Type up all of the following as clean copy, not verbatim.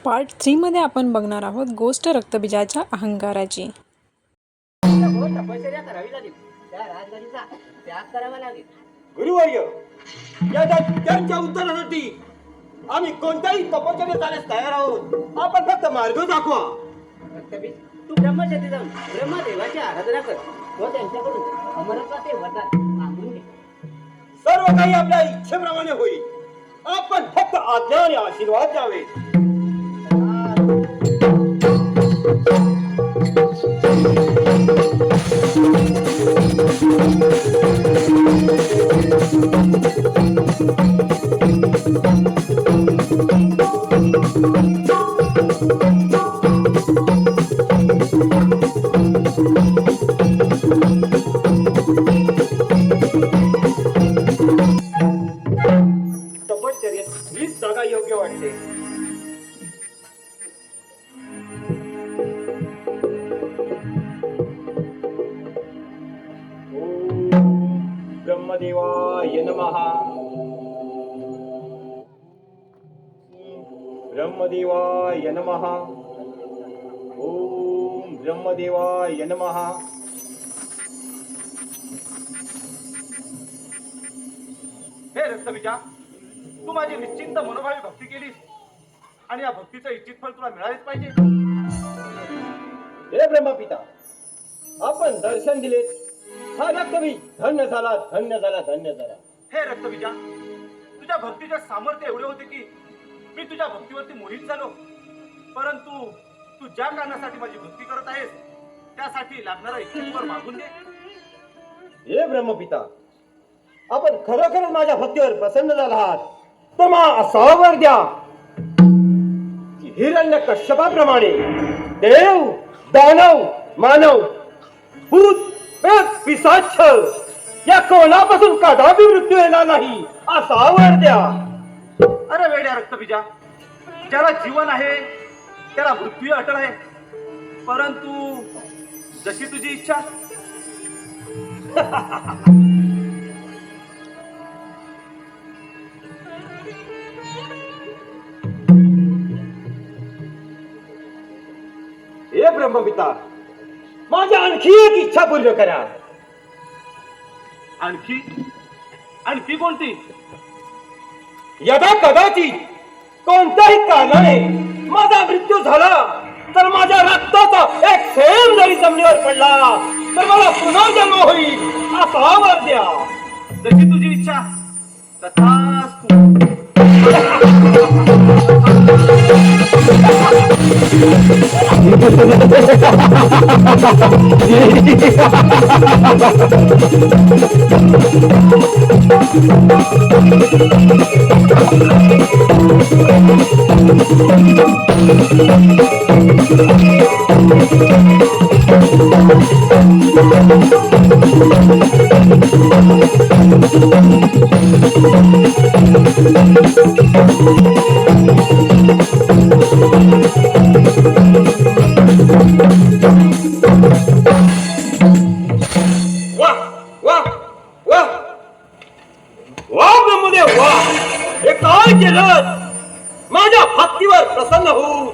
Part 3 मध्ये आपण बघणार आहोत गोष्ट रक्तबीजाच्या अहंकाराची. गुरुवर्य, त्यांच्या उत्तरासाठी आम्ही कोणत्याही तपश्चर्या जाण्यास तयार आहोत. आपण फक्त मार्ग दाखवा. तू ब्रह्मशती जाऊन ब्रह्मदेवाची आराधना कर व त्यांच्याकडून अमरत्वाचे वरदान मागून घे. सर्व काही आपल्या इच्छेप्रमाणे होईल. आपण फक्त आज्ञा आणि आशीर्वाद द्यावे. तपश्चर्येत हीच जागा योग्य वाटते. ब्रह्मदेवाय नमः. ब्रह्मदेवाय नमः. ओम ब्रह्मदेवाय नमः. हे रक्तबीजा, तू माझी निश्चिंत मनोभावी भक्ती केलीस आणि या भक्तीचं इच्छित फळ तुला मिळालेच पाहिजे. हे ब्रह्मपिता, आपण दर्शन दिले. हा रक्तबी धन्य झाला, धन्य झाला, धन्य झाला. हे रक्तबीजा, तुझ्या भक्तीचे सामर्थ्य एवढे होते की मी तुझ्या भक्तीवरती मोहित झालो. परंतु तू ज्या कारणासाठी माझी भक्ती करत आहेस त्यासाठी लागणारा इच्छित फळ मागून दे. हे ब्रह्मपिता, आपण खरोखरच माझ्या भक्तीवर प्रसन्न झाला आहात तर मग असा वर द्या की हिरण्य कश्यपाप्रमाणे देव, दानव, मानव, भूत, प्रेत, पिशाच या कोणापासून कदापि मृत्यू येणार नाही असा वर द्या. अरे वेड्या रक्तबीजा, ज्याला जीवन आहे त्याला मृत्यू अटळ आहे. परंतु जशी तुझी इच्छा. हे ब्रह्मपिता, माझी आणखी एक इच्छा पूर्ण करा. आणखी आणखी कोणती? यदा कदाचित कोणत्याही कारणाने माझा मृत्यू झाला तर माझ्या रक्ताचा एक थेंब जरी जमिनीवर पडला तर मला पुनर्जन्म होईल असा वर द्या. जशी तुझी इच्छा तथास्तु. माझ्या भक्तीवर प्रसन्न होऊन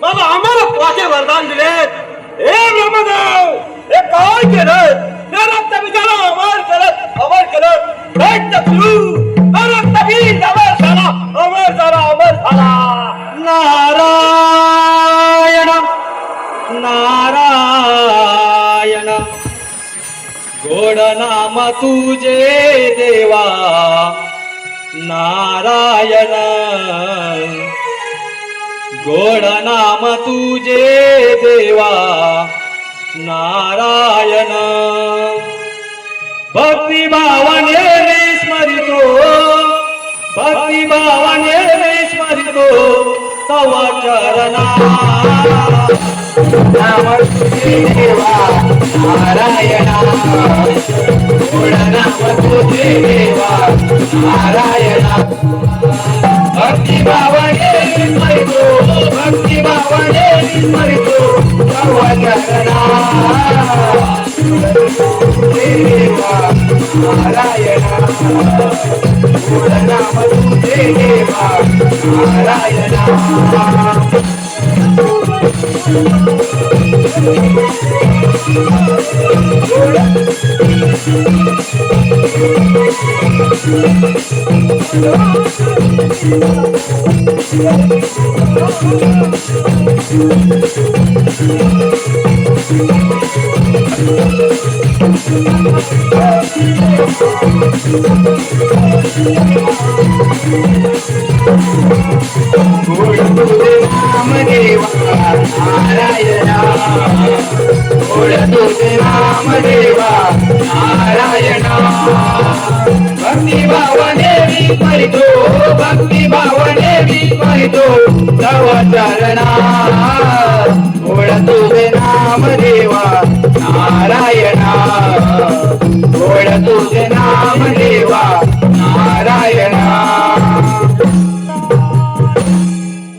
मला अमरत्वाचे वरदान दिलेत. हे ब्रह्मदेव, हे काय केलं? त्या रक्तबीजाला अमर केलं, अमर केलं. रक्तबीज अमर झाला, अमर झाला, अमर झाला. नारायण नारायण गोड नाम तुझे देवा. नारायण गोड नाम तुझे देवा. नारायण भक्ती भावाने स्मरितो, भक्ती भावाने स्मरितो तव चरणा. नाम तुझे देवा नारायण गोड नाम तुझे देवा. नारायण भक्ती भावाने स्मरितो, भक्ती भावाने स्मरितो तव चरणा. देवा नारायण गोड नाम तुझे देवा. नारायण गोड तुझे नाम देवा नारायणा गोड तुझे नाम देवा नारायणा भक्ती भावने मी करतो भक्ती भावने मी करतो तव चरणा गोड तुझे नाम देवा नारायणा गोड तुझे नाम देवा नारायणा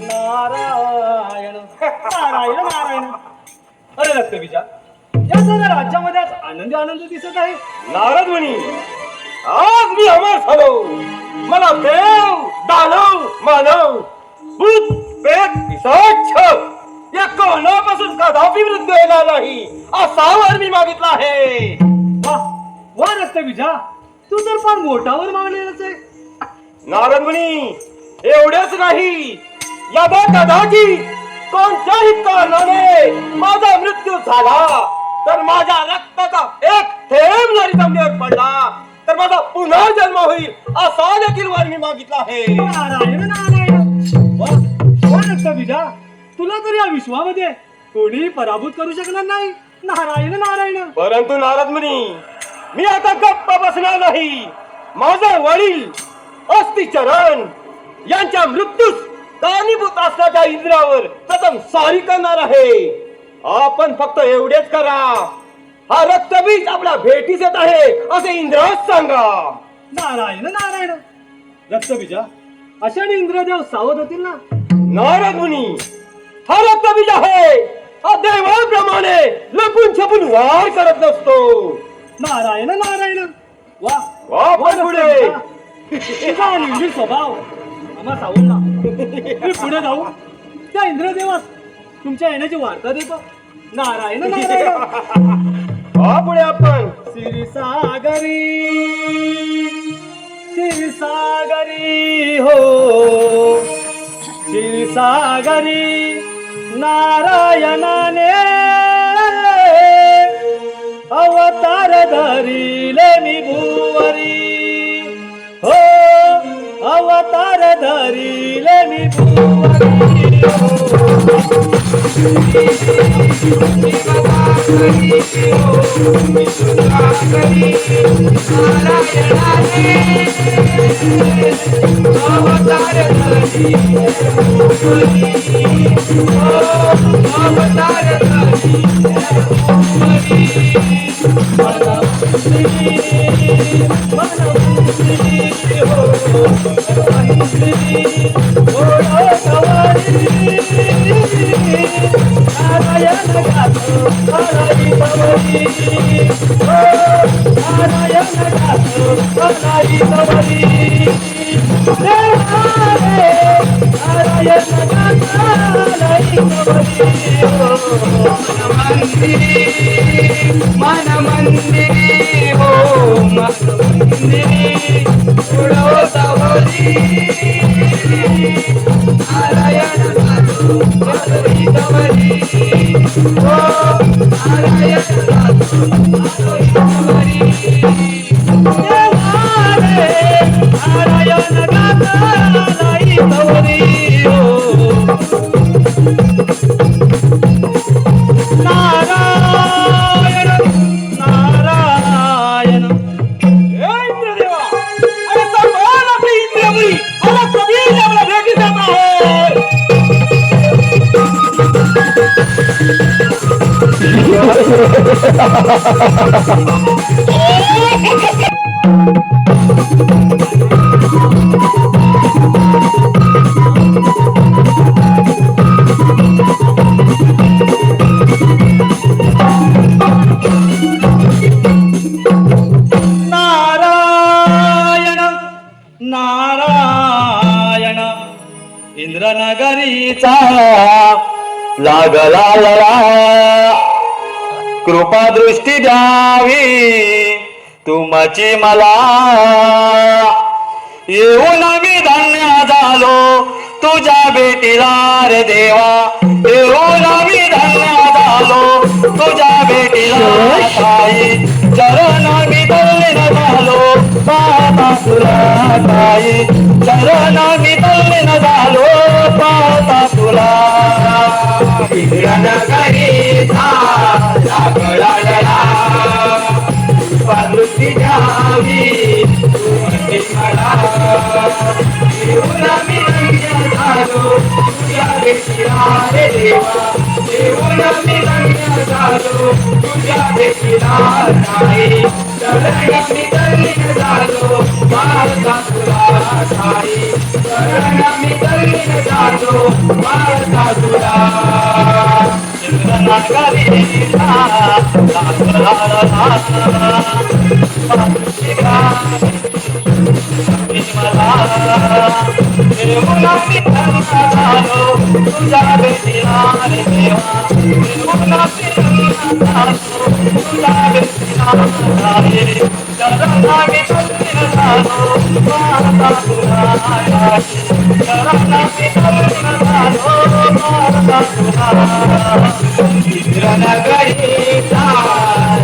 नारायण नारायण नारायण. अरे रक्तबीजा, या सगळ्या राज्यामध्ये आज आनंदी आनंद दिसत आहे. नारद मुनी, आज मी अमर झालो. मला देव दानव मानव भूत प्रेत पिशाच या कोणापासून कदापि मृत्यू येणार नाही असा वर मी मागितला आहे. वा वा रक्तबीजा, तू तर फार मोठावर मागलेलंच आहे. नारद मुनी, एवढेच नाही, यादा कदाचित कोणत्याही कारणाने माझा मृत्यू झाला तर माझ्या रक्ताचा एक थेंब जरी जमिनीवर पडला तर माझा पुन्हा जन्म होईल असा देखील वर मी मागितला आहे. नारायण नारायण. वा वा रक्तबीजा, तुला तर या विश्वामध्ये कोणी पराभूत करू शकणार नाही. नारायण नारायण. परंतु नारद मुनी, मी आता गप्प बसणार नाही. माझे वडील अस्थिचरण यांच्या मृत्यूस कारणीभूत असल्याच्या इंद्रावर प्रथम स्वारी करणार आहे. आपण फक्त एवढेच करा, हा रक्तबीज आपल्या भेटीस येत आहे असे इंद्रास सांगा. नारायण नारायण. रक्तबीजा, अशाने इंद्रदेव सावध होतील ना. नारद मुनी, हा रक्तबीज आहे. हा देवाप्रमाणे लपून छपून वार करत नसतो. नारायण नारायण. वा वा पण पुढे. तुझा निर्भीड स्वभाव आम्हा सावून ना. मी पुढे जाऊ त्या इंद्रदेवास तुमच्या येण्याची वार्ता देतो. नारायण नारायण. वा पुढे आपण. क्षीरसागरी हो क्षीरसागरी नारायणाने अवतार धरिले मी भुवरी हो अवतार धरिले मी भुवरी मन मंदिरी हो मन मंदिरी उडो सावरी नारायण साधू आलोई तवरी हो नारायण साधू आलोई तवरी नारायण गाता आलोई तवरी हो नारायण इंद्रनगरीचा लागला लळा कृपा दृष्टी द्यावी तुमची मला येऊन मी धन्य झालो तुझ्या भेटीला रे देवा येऊन मी धन्य झालो तुझ्या भेटीला ताई चरण मी तल्लीन झालो पाहता तुला ताई चरण मी तल्लीन झालो पाहता तुला करीता लागला लळा दृष्टी द्यावी तुमची मला येऊन मी धन्य झालो तुझ्या भेटीला रे देवा येऊन मी धन्य झालो तुझ्या भेटीला ताई चरण मी तल्लीन झालो पाहता तुला ताई चरण मी तल्लीन झालो पाहता तुला चंद्रना करीता तुझ्या भेटीला रे देवा तुझ्या भेटीला चरणा मी तल्लीन झालो पाहता तुला चरणा मी तल्लीन झालो पाहता तुला नगरीचा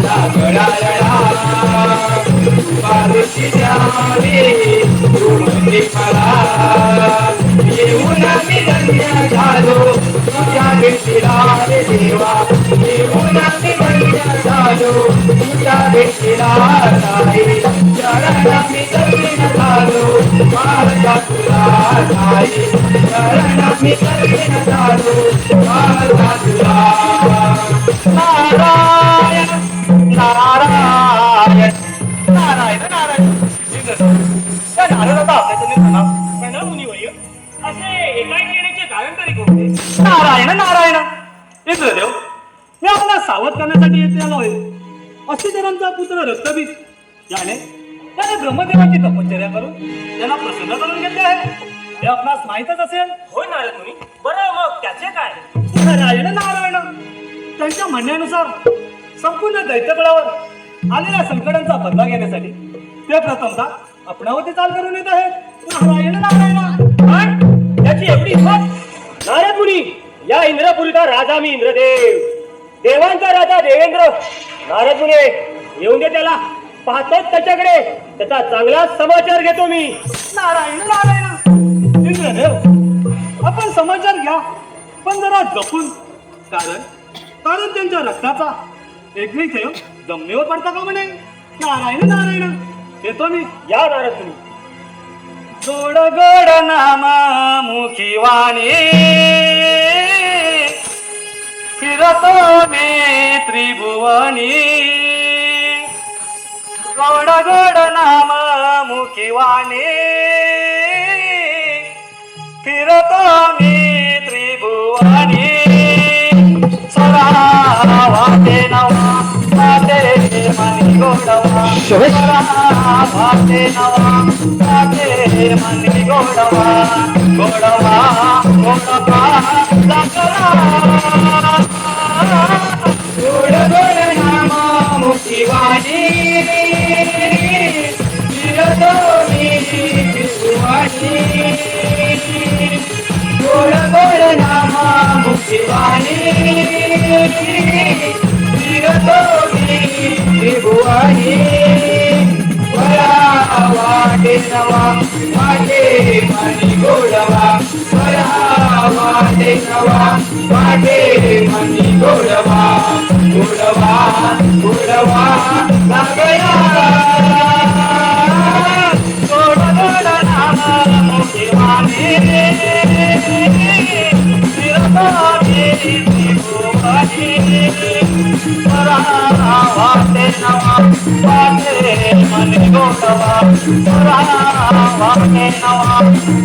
लागला लळा पारुशी द्यावी तुमची मला येऊन मी धन्य झालो तुझ्या भेटीला रे देवा येऊन मी धन्य झालो तुझ्या भेटीला ताई चरण मी तल्लीन झालो पाहता तुला ताई चरण मी तल्लीन झालो पाहता तुला नारायण नारायण नारायण नारायण त्या नारायणाचा आपल्याकडे म्हणा मुनिवर्य असे एकाएकी येण्याचे कारण तरी कोणते नारायण नारायण इंद्रदेव हे आपला सावध करण्यासाठी येते आलो आहे असिधरांचा पुत्र रक्तबीज त्याने ब्रह्मदेवाची तपश्चर्या करून त्यांना प्रसन्न करून घेतले आहे हे आपणास माहीतच असेल होय नारायण मुनी बरं मग त्याचे काय नारायण नारायण त्यांच्या म्हणण्यानुसार संपूर्ण दैत्यबळावर आलेल्या संकटांचा बदला घेण्यासाठी ते प्रथमतः आपणावरती चाल करून येत आहेत नारायण नारायण पण त्याची एवढी हिंमत नारद मुनी या इंद्रपुरीचा राजा मी इंद्रदेव देवांचा राजा देवेंद्र नारद मुनी येऊन दे त्याला पाहतोच त्याच्याकडे त्याचा चांगला समाचार घेतो मी नारायण नारायण इंद्रदेव आपण समाचार घ्या पण जरा जपून कारण त्यांच्या रक्ताचा एकही थेंब जमिनीवर पडता का म्हणे नारायण नारायण येतो मी या नारद मुनी गोड गोड नामा मुखी वाणी फिरतो मी त्रिभुवनी गोड गोड नामा मुखी वाणी फिरतो मी त्रिभुवनी सरा वाटे नवा वाटे मनी गोडवा सरा वाटे नवा वाटे मनी गोडवा गोडवा गोडवा लागला गोड गोड नामा मुक्ती वाणी फिरतो मी त्रिभुवनी गोड गोड नामा मुक्ती वाणी फिरतो मी त्रिभुवनी वरा वाटे नवा वाटे मनी गोडवा वरा वाटे नवा वाटे मनी गोडवा गोडवा गोडवा लागला गोड गोड नामा मुक्ती वाणी फिरतो मी त्रिभुवनी वरा वाटे नवा वाटे मनी गोडवा वरा वाटे नवा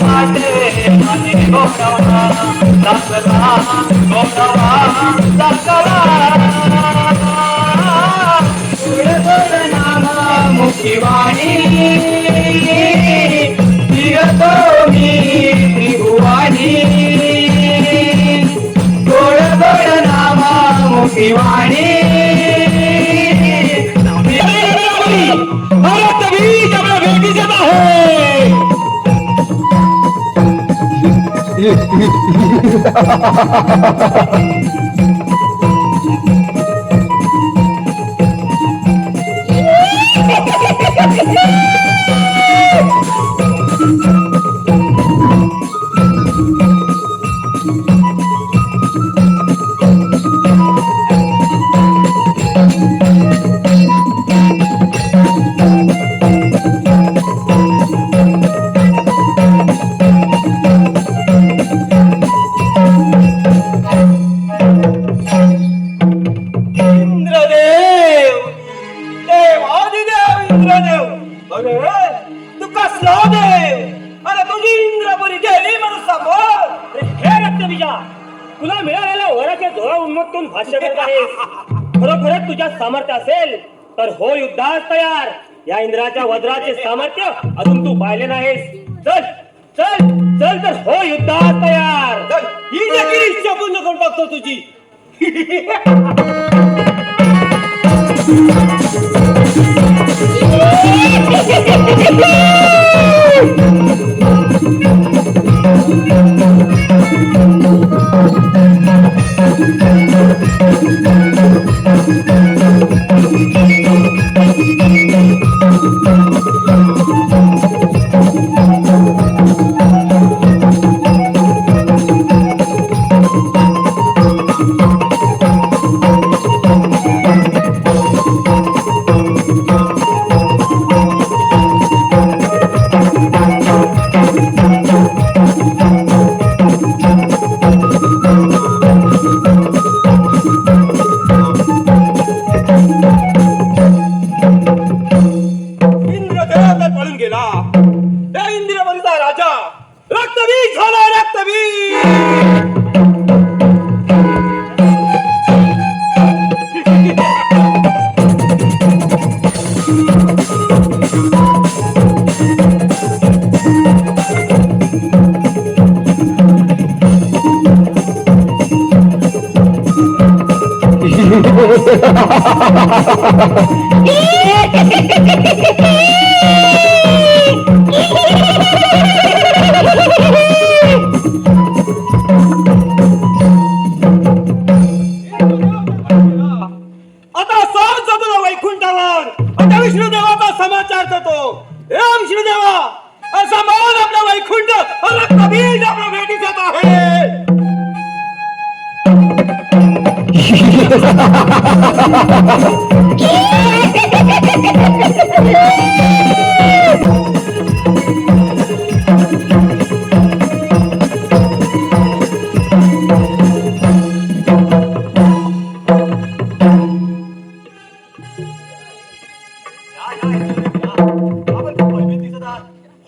वाटे मनी गोडवा लागला गोडवा लागला गोड गोड नामा मुक्ती वाणी फिरतो मी त्रिभुवनी गोड वाणी बीज आपल्या भेटीस येत आहे. इंद्रदेव, देवादिदेव इंद्रदेव, अरे तू कसला देव? अरे तुझी इंद्रपुरी गेली म्हणून समोर. हे रक्तबीजा, तुला मिळालेल्या वराच्या धोळा उन्मत्तून भाष्य करत आहेस. खरोखरच तुझ्यात सामर्थ्य असेल तर हो युद्धास तयार. या इंद्राच्या वज्राचे सामर्थ्य अजून तू पाहिले नाहीस. चल चल चल तर हो युद्धास तयार. ही देखील इच्छा पूर्ण करून टाकतो तुझी. आता सांग तुला वैकुंठावर. आता विष्णुदेवाचा समाचार करतो. हे विष्णुदेवा, असा मान आपला वैकुंठ रक्तबीज आपल्या भेटीस येत आहे.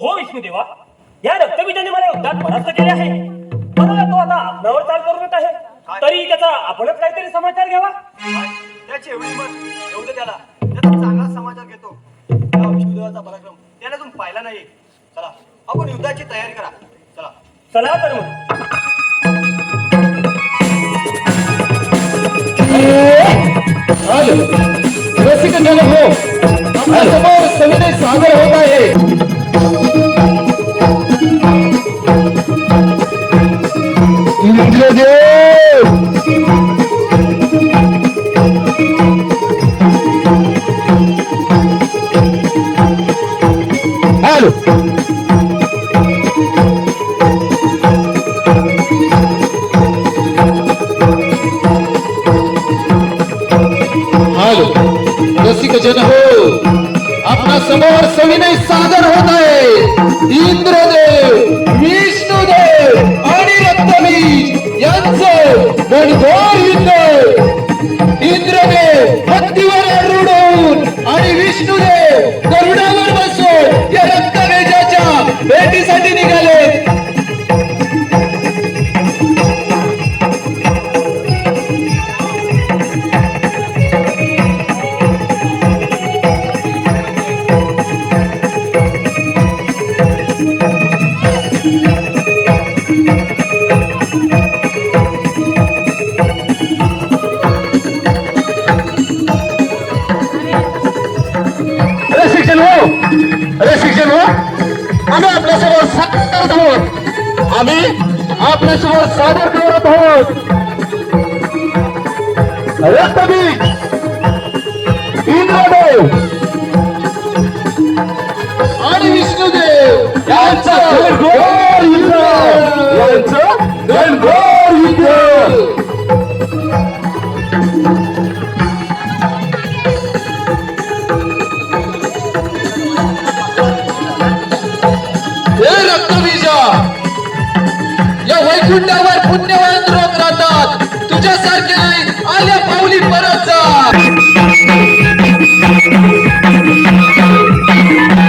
हो विष्णुदेवा, या रक्तबीजाने मला युद्धात परास्त केले आहे. मला तो आता आपणावर चाल करून येत आहे. तरी त्याचा आपणच काहीतरी समाचार घ्यावा. त्याची एवढी मत येऊ दे त्याला. त्याचा चांगला समाचार घेतो. या विष्णुदेवाचा पराक्रम त्याने अजून पाहिला नाही. चला आपण युद्धाची तयारी करा. चला चला तर मग. रसिक जन हो, आपल्या समोर सविनय सादर होत आहे. इंद्रदेव, हॅलो. हॅलो रसिक जन हो, आपल्या समोर सविनय सादर होत आहे. इंद्रदेव, विष्णुदेव आणि रक्तबीज यांचं घनघोर युद्ध. इंद्रदेव हत्तीवर आरूढ आणि विष्णुदेव गरुडावर बसून या रक्तबीजाच्या भेटीसाठी निघाले. आम्ही आपल्यासमोर सादर करत आहोत रक्तबीज इंद्रदेव आणि विष्णुदेव यांचं घनघोर युद्ध हे रक्तबीजा या वैकुंठावर पुण्यवान लोक राहतात तुझ्यासारखे नाही आल्या पाऊली परत जा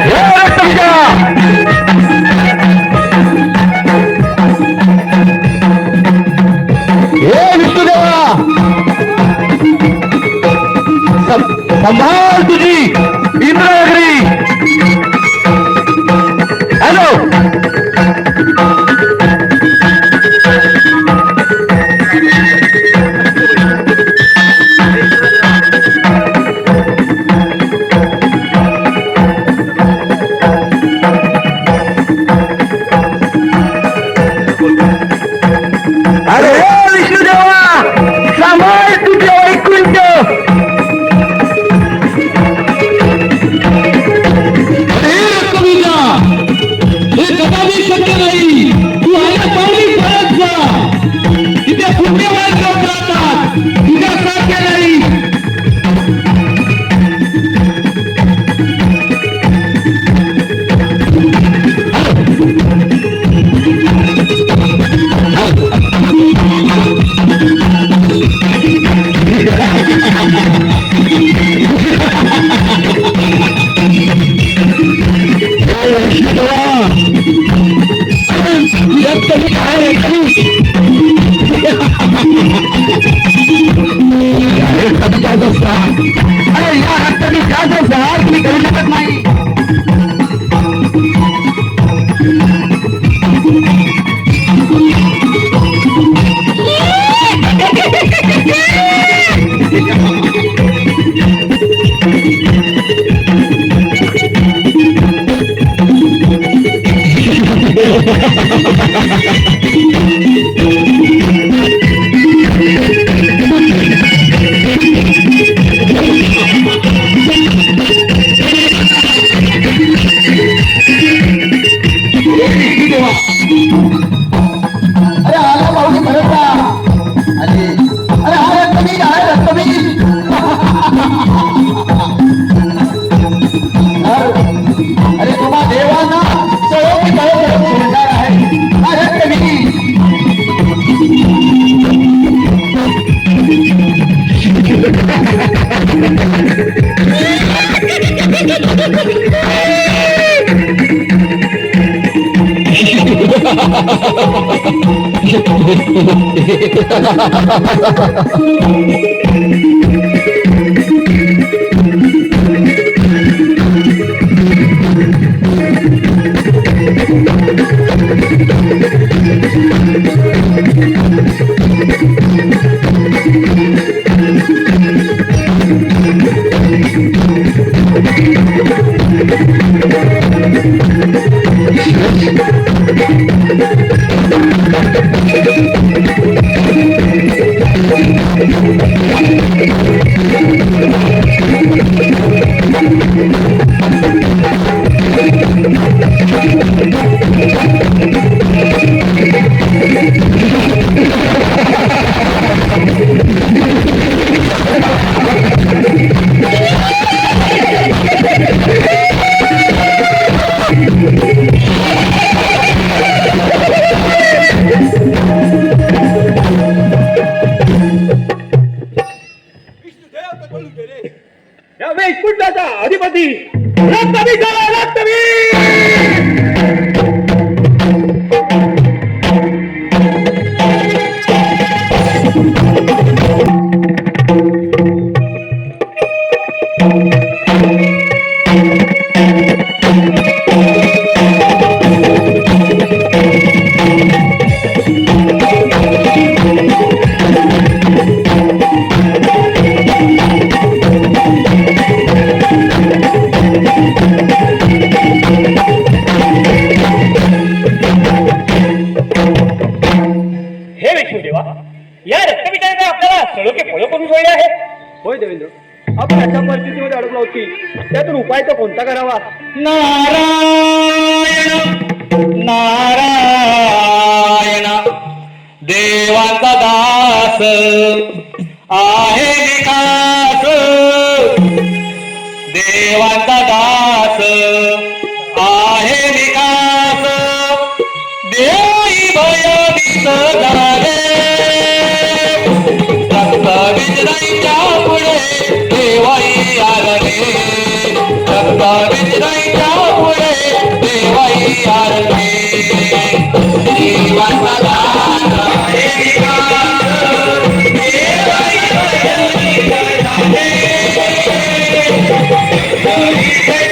हे रक्तबीजा हे विष्णुदेवा संभाळ तुझी इंद्रनगरी हॅलो अरे विष्णुदेवा सांभाळ तुझे वैकुंठ हे कदापि शक्य नाही तू आल्या पावली परत जा तिथे पुण्यवान लोक राहतात तुझ्यासारखे नाही अरे या रक्ताने काय जहार तुम्ही करू शकत नाही अरे आला पाहुणे परत जा अरे अरे हा रक्तबीज आहे रक्तबीज अरे तुम्हा देवांना सळोखी तळोखी सोडणार आहे हा रक्तबीज या वैकुंठाचा अधिपती रक्तबीज आला, रक्तबीज देवा, या रक्तपित्याने आपल्याला सळोके पळो करून सोडले आहे. होय देवेंद्र, आपण अशा परिस्थितीमध्ये अडकलो आहोत की त्यातून उपाय तर कोणता करावा? नारायण नारायण देवाचा दास आहे विकास, देवाचा दास आहे विकास, देवी भयभीत झाले, रक्त विजनाईच्या पुढे देवाई आरले, रक्त विजनाईच्या पुढे देवाई आरले, देवाचा दास आहे विकास, देवाई भयभीत झाले,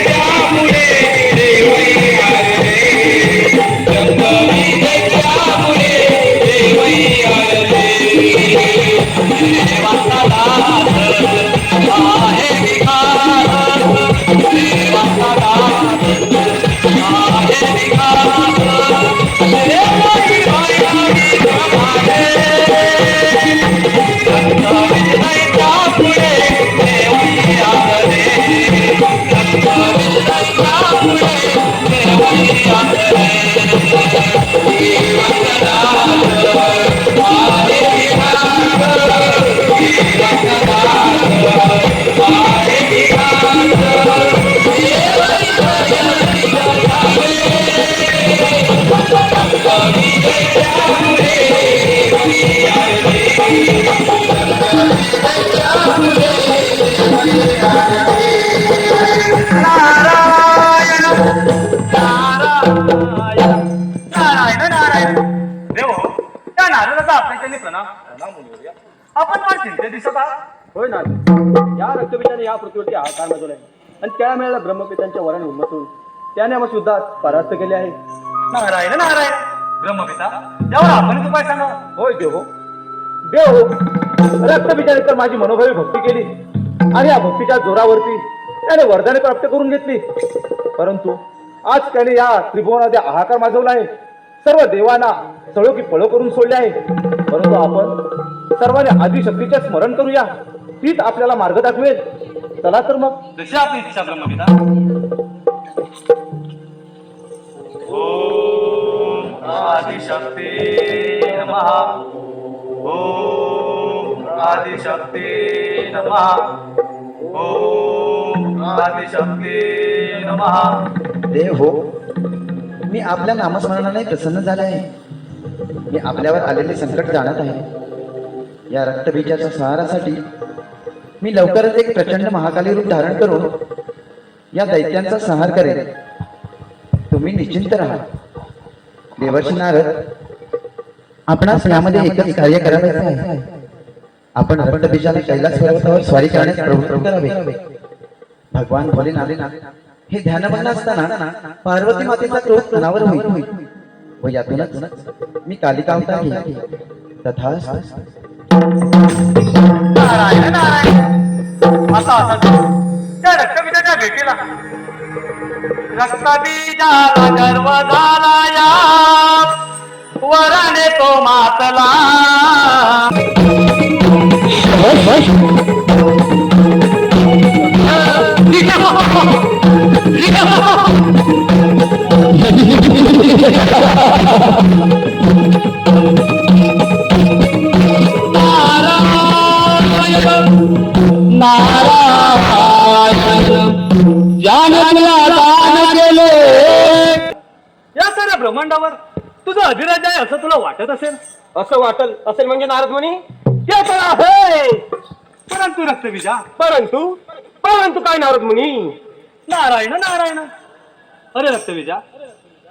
आपण पण चिंतेत दिसत आहात. होय ना, या रक्तपित्याने या पृथ्वीवरती आकार माजवलाय आणि त्यावेळेला ब्रह्मपितांच्या वराने उन्मतून त्याने आम्हा सुद्धा परास्त केले आहे. नारायण नारायण ब्रह्मपिता, यावर आपणच उपाय सांगा. होय देव, देव रक्तपित्याने तर माझी मनोभावी भक्ती केली आणि या भक्तीच्या जोरावरती त्याने वरदाने प्राप्त करून घेतली. परंतु आज त्याने या त्रिभुवनामध्ये हाहाकार माजवला आहे, सर्व देवांना सळो की पळो करून सोडले आहे. परंतु आपण सर्वांनी आदिशक्तीचे स्मरण करूया, तीच आपल्याला मार्ग दाखवेल. चला तर मग. जशी आपली इच्छा ब्रह्मपिता. ओम आदिशक्ती नमः, ओम आदिशक्ती नमः, ओम आदिशक्ती नमः. देव हो, मी आपल्या नामस्मरणाने प्रसन्न झाले आहे. मी आपल्यावर आलेले संकट जाणत आहे. या रक्तबीजाच्या सहारासाठी मी लवकरच एक प्रचंड महाकाली रूप धारण करून या दैत्यांचा संहार करेन. तुम्ही निश्चिंत राहा. देवर्षी नारद, आपणास यामध्ये एकच कार्य करायचे आहे. आपण रक्तबीजाने कैलास पर्वतावर स्वारी करण्यास प्रवृत्त करावे. भगवान भोलेनाथ हे ध्यानमग्न असताना पार्वती मातेचा क्रोध अनावर होईल व यातूनच मी कालिका अवतार घेईन. तथास्तु. नारायण नारायण. आता त्या रक्तबीजाच्या भेटीला रक्तबीजाला गर्व झाला, या वराने तो मातला. या साऱ्या ब्रह्मांडावर तुझं अधिराज्य आहे असं तुला वाटत असेल? असं वाटल असेल म्हणजे नारद मुनी हे तर आहे. परंतु रक्तबीजा, परंतु काय नारद मुनी? नारायण नारायण. अरे रक्तबीजा,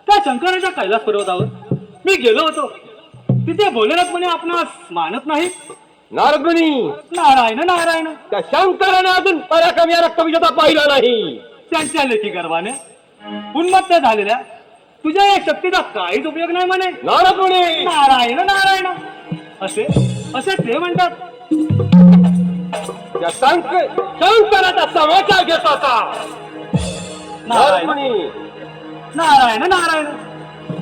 त्या शंकराच्या कैलास पर्वतावर मी गेलो होतो. तिथे भोलेनाथ म्हणे आपणास मानत नाही. नारद मुनी, नारायण नारायण. त्या शंकराने अजून पराक्रम या रक्तबीजाचा पाहिला नाही. त्यांच्या लेखी गर्वाने उन्मत्त झालेल्या तुझ्या या शक्तीचा काहीच उपयोग नाही म्हणे. नारद मुनी, नारायण नारायण असे असे ते म्हणतात. त्या शंकराचा समाचार घेत होता. नारद मुनी, नारायण नारायण.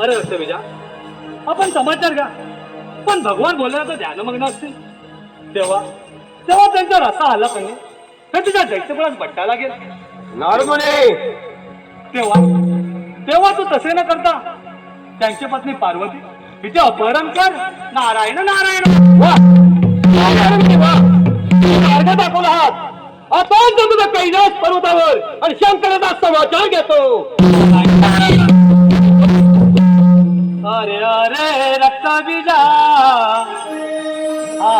अरे रक्तबीजा, आपण समाचार घ्या. पण भगवान बोलण्याचं ध्यानमग्न असतील तेव्हा तेव्हा त्यांचा रस्ता आला का नाही हे तुझ्या दैत्यकुळात बट्टा लागेल. नारद मुनी, तेव्हा तेव्हा तू तसे न करता त्यांची पत्नी पार्वती तिचे अपहरण कर. नारायण नारायण. वा वा, मार्ग दाखवला आहात. आता तुम्ही कैलास पर्वतावर आणि शंकराचा समाचार घेतो. अरे अरे रक्तबीजा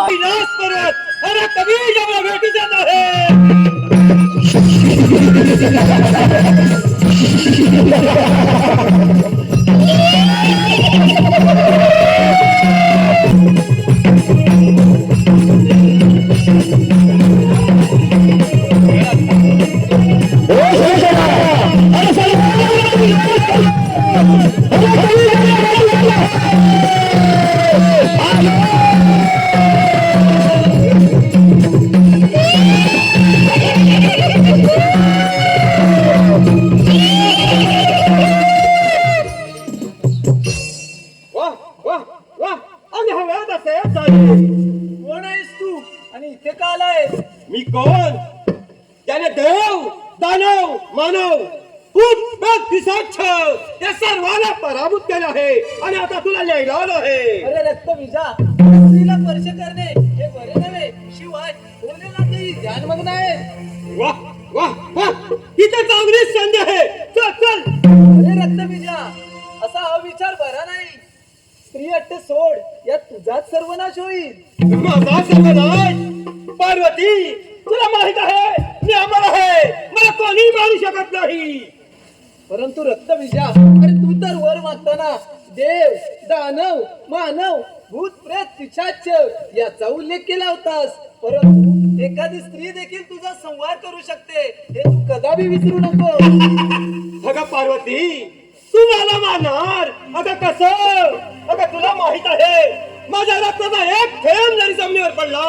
कैलास पर्वत, अरे कभी जब भेटी जाता है. वाह वाह वाह, आणि हव्यात असे झाले. कोण आहेस तू आणि इथे का आलाय? मी कोण? त्याने देव, दानव, मानव, भूत, प्रेत, पिशाच या सर्वांना पराभूत केलं आहे आणि आता तुला न्यायला आलो आहे. अरे रक्तबीजा स्त्रीला स्पर्श करणे हे बरे नव्हे, शिवाय बोललेला ते ध्यानमग्न आहे. वाह वाह वाह, इथे चांगली संधी आहे. चल चल. अरे रक्तबीजा असा हा विचार बरा नाही. स्त्री अट्ट सोड, यात तुझाच सर्वनाश होईल. माझा सर्वनाश? पार्वती, तुला माहित आहे मी अमर आहे, मला कोणी मारू शकत नाही. परंतु रक्तबीजा अरे तू तर वर मागताना देव, दानव, मानव, भूत, प्रेत, पिशाच याचा उल्लेख केला होतास. परंतु एखादी स्त्री देखील तुझा संहार करू शकते हे तू कदापि विसरू नको. अगं पार्वती, तू मला मारणार? अगं कसं? अगं तुला माहित आहे माझ्या रक्ताचा एक थेंब जरी जमिनीवर पडला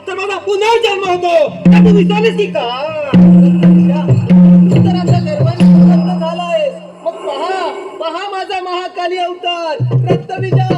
तर माझा पुन्हा जन्म होतो. तू विचारलीस की का? तू तर आपल्या गर्भाने सुगंध झाला आहेस. मग पहा पहा माझा महाकाली अवतार रक्तबीजा.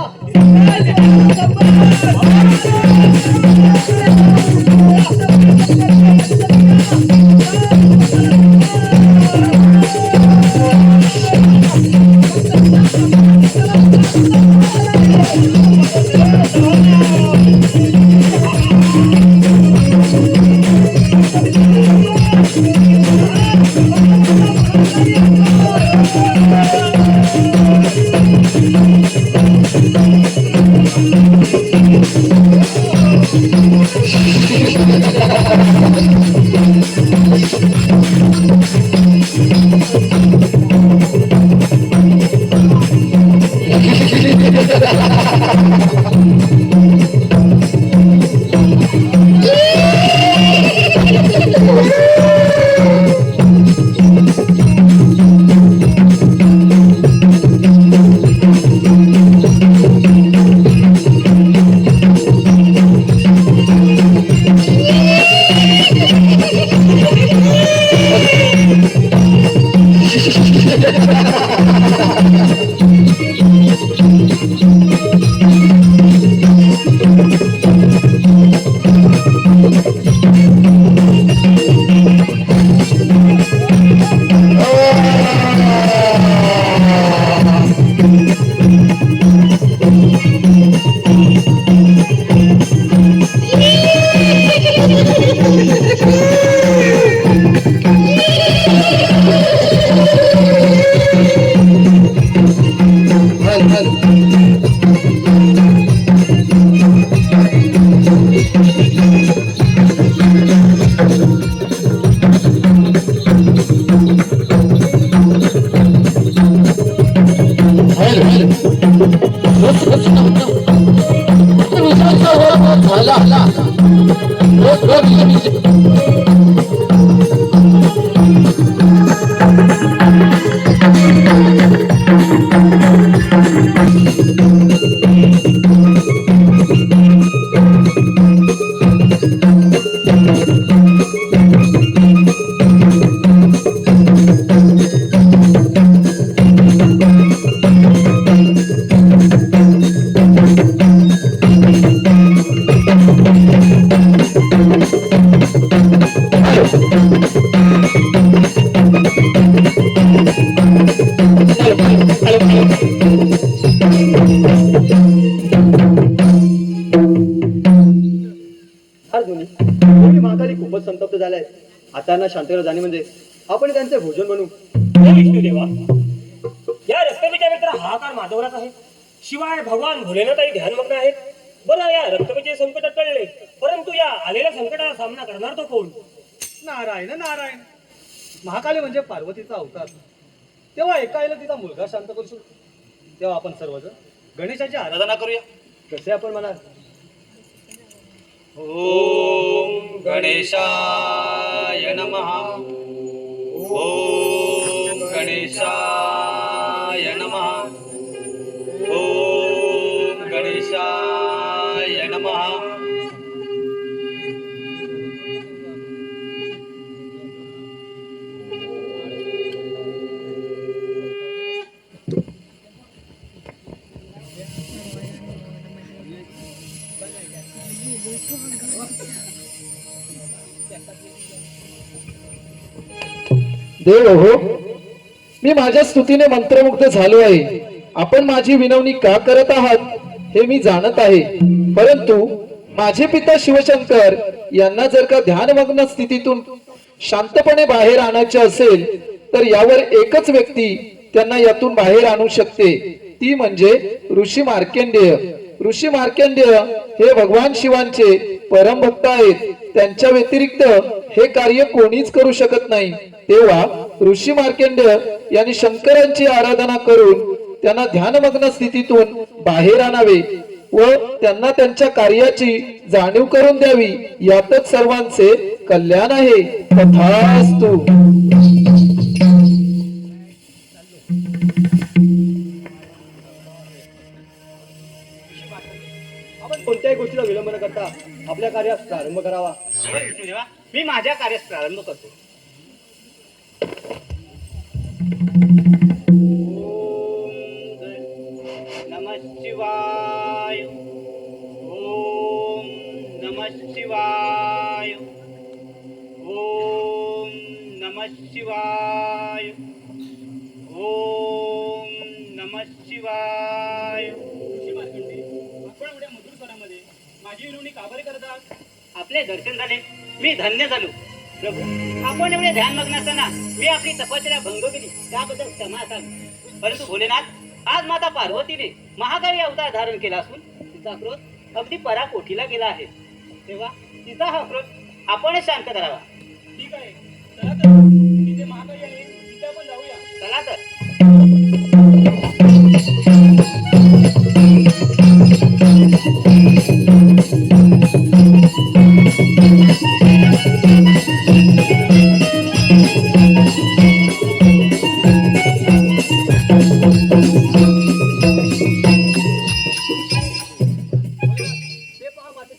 फार जुनी पूर्वी महाकाली खूपच संतप्त झालाय. आता ना शांतरा जाणे म्हणजे आपण त्यांचे भोजन बनवू. हे विष्णुदेवा, या रक्तबीजाने तर हाहाकार माजवलाच आहे. शिवाय भगवान भोलेनाथही ध्यानमग्न आहेत. बरं, या रक्तबीजे संकट टळले, परंतु या आलेल्या संकटाचा सामना करणार तो कोण? नारायण नारायण. महाकाली म्हणजे पार्वतीचा अवतार. तेव्हा एकायला तिचा मुलगा शांत करशील. तेव्हा आपण सर्वजण गणेशाची आराधना करूया. कसे आपण म्हणाल? ओम गणेशाय नमः. ओम गणेशाय नमः. ओम गणेशाय नमः. देव हो, मी माझ्या स्तुतीने मंत्रमुग्ध झालो आहे. आपण माझी विनवणी का करत आहात हे मी जाणत आहे, परंतु माझे पिता शिवशंकर यांना जर का ध्यानमग्न स्थितीतून शांतपणे बाहेर आणायचे असेल तर यावर एकच व्यक्ती त्यांना यातून बाहेर आणू शकते, ती म्हणजे ऋषी मार्कंडेय. ऋषी मार्कंडेय हे भगवान शिवांचे परम भक्त आहेत. त्यांच्या व्यतिरिक्त हे कार्य कोणीच करू शकत नाही. तेव्हा ऋषी मार्कंडेय यांनी शंकरांची आराधना करून त्यांना ध्यानमग्न स्थितीतून बाहेर आणावे व त्यांना त्यांच्या कार्याची जाणीव करून द्यावी. यातच सर्वांचे कल्याण आहे. तथास्तु. आपण कोणत्याही गोष्टीला विलंब न करता आपल्या कार्यास प्रारंभ करावा. हे विष्णुदेवा, मी माझ्या कार्यास प्रारंभ करतो. नमः शिवाय. ओम नमः शिवाय. ओम नमः शिवाय. ओम नमः शिवाय. आपण एवढ्या मधुर स्वरामध्ये माझी विनवणी का बरे करतात? आपले दर्शन झाले, मी धन्य झालो. प्रभू, आपण एवढे ध्यानमग्न असताना मी आपली तपश्चर्या भंग केली, त्याबद्दल क्षमा असावी. परंतु भोलेनाथ, आज माता पार्वतीने महाकाली अवतार धारण केला असून तिचा क्रोध अगदी पराकोटीला गेला आहे. तेव्हा तिचा हा क्रोध आपणच शांत करावा. ठीक आहे, चला तर तिथे महाकाली आहे, तिथे आपण जाऊया. चला तर.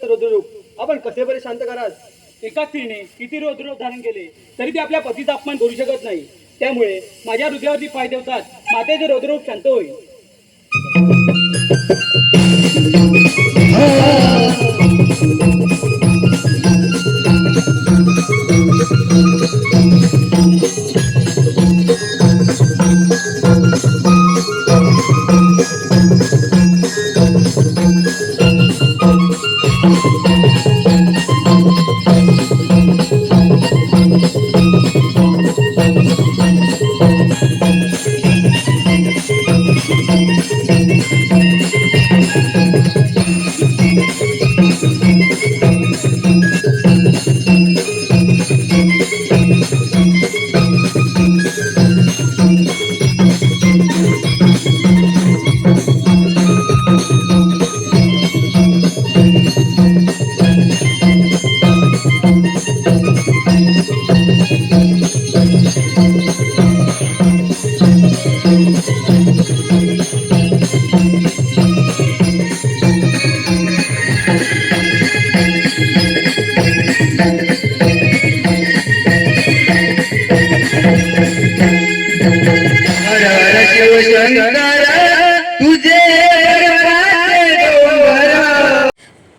रुद्ररूप आपण कसे बरे शांत कराल? एका स्त्रीने किती रौद्ररूप धारण केले तरी ती आपल्या पतीचा अपमान करू शकत नाही. त्यामुळे माझ्या हृदयावरती पाय ठेवतात मातेचे रौद्ररूप शांत होईल.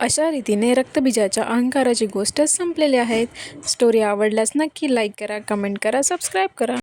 अशा रीतीने रक्तबीजाच्या अहंकाराची गोष्ट संपलेली आहे. स्टोरी आवडल्यास नक्की लाईक करा, कमेंट करा, सबस्क्राईब करा.